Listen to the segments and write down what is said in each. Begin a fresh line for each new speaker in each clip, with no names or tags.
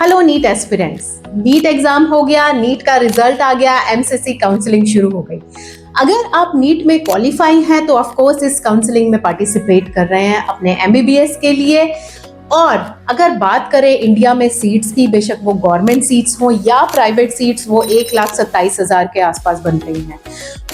Hello NEET aspirants, NEET exam हो गया, NEET का रिजल्ट आ गया, एमसीसी काउंसलिंग शुरू हो गई। अगर आप नीट में क्वालिफाई हैं तो ऑफ कोर्स इस काउंसलिंग में पार्टिसिपेट कर रहे हैं अपने एमबीबीएस के लिए। और अगर बात करें इंडिया में सीट्स की, बेशक वो गवर्नमेंट सीट्स हो या प्राइवेट सीट्स, वो 1,27,000 के आसपास बन रही हैं।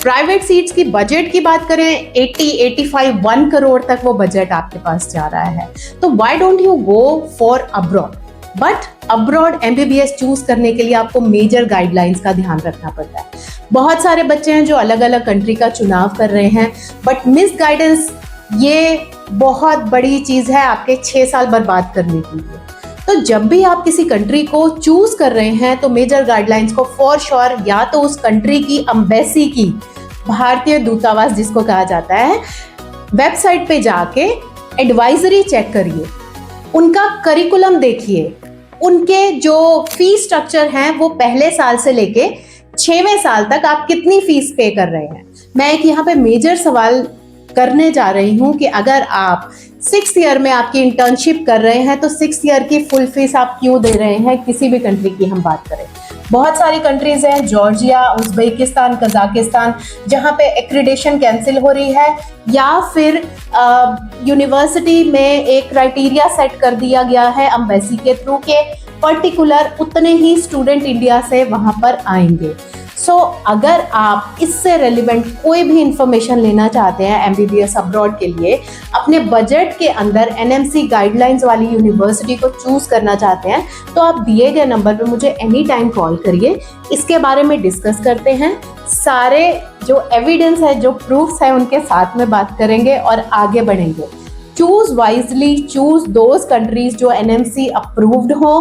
प्राइवेट सीट्स की बजट की बात करें 85 1 करोड़ तक वो बजट आपके पास जा रहा है। तो why don't you go for abroad? But abroad MBBS choose करने के लिए आपको मेजर गाइडलाइंस का ध्यान रखना पड़ता है। बहुत सारे बच्चे हैं जो अलग अलग कंट्री का चुनाव कर रहे हैं, बट मिस गाइडेंस ये बहुत बड़ी चीज है आपके 6 साल बर्बाद करने के लिए। तो जब भी आप किसी कंट्री को चूज कर रहे हैं तो मेजर गाइडलाइंस को फॉर श्योर या तो उस कंट्री की एम्बेसी की, भारतीय दूतावास जिसको कहा जाता है, वेबसाइट पे जाके एडवाइजरी चेक करिए, उनका करिकुलम देखिए, उनके जो फीस स्ट्रक्चर हैं वो पहले साल से लेके 6वें साल तक आप कितनी फीस पे कर रहे हैं। मैं एक यहाँ पे मेजर सवाल करने जा रही हूँ कि अगर आप 6th ईयर में आपकी इंटर्नशिप कर रहे हैं तो 6th ईयर की फुल फीस आप क्यों दे रहे हैं? किसी भी कंट्री की हम बात करें, बहुत सारी कंट्रीज हैं, जॉर्जिया, उज्बेकिस्तान, कजाकिस्तान, जहाँ पे एक्रीडेशन कैंसिल हो रही है या फिर यूनिवर्सिटी में एक क्राइटेरिया सेट कर दिया गया है एम्बेसी के थ्रू के पर्टिकुलर उतने ही स्टूडेंट इंडिया से वहाँ पर आएंगे। अगर आप इससे रेलिवेंट कोई भी इंफॉर्मेशन लेना चाहते हैं एमबीबीएस अब्रॉड के लिए, अपने बजट के अंदर एनएमसी गाइडलाइंस वाली यूनिवर्सिटी को चूज करना चाहते हैं, तो आप दिए गए नंबर पे मुझे एनी टाइम कॉल करिए। इसके बारे में डिस्कस करते हैं, सारे जो एविडेंस है, जो प्रूफ्स है, उनके साथ में बात करेंगे और आगे बढ़ेंगे। Choose wisely, choose those countries जो एनएमसी अप्रूव्ड हो,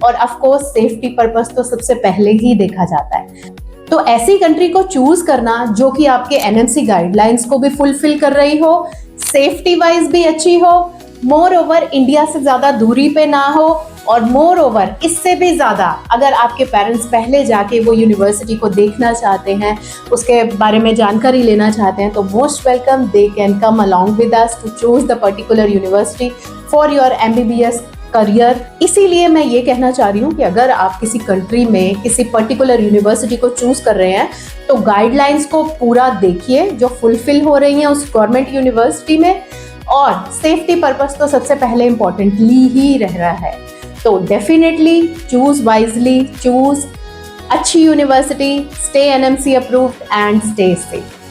और ऑफ कोर्स सेफ्टी पर्पस तो सबसे पहले ही देखा जाता है। तो ऐसी कंट्री को चूज करना जो कि आपके एनएमसी गाइडलाइंस को भी फुलफिल कर रही हो, सेफ्टी वाइज भी अच्छी हो, मोर ओवर इंडिया से ज्यादा दूरी पे ना हो, और मोर ओवर इससे भी ज्यादा अगर आपके पेरेंट्स पहले जाके वो यूनिवर्सिटी को देखना चाहते हैं, उसके बारे में जानकारी लेना चाहते हैं, तो most welcome, they can come along with us to choose the particular university for your MBBS career. इसीलिए मैं ये कहना चाह रही हूँ कि अगर आप किसी कंट्री में किसी पर्टिकुलर यूनिवर्सिटी को चूज कर रहे हैं तो गाइडलाइंस को पूरा देखिए जो फुलफिल हो रही हैं उस गवर्नमेंट यूनिवर्सिटी में, और सेफ्टी पर्पस तो सबसे पहले इंपॉर्टेंटली ही रह रहा है। तो डेफिनेटली चूज वाइजली, चूज अच्छी university, stay NMC approved and stay safe.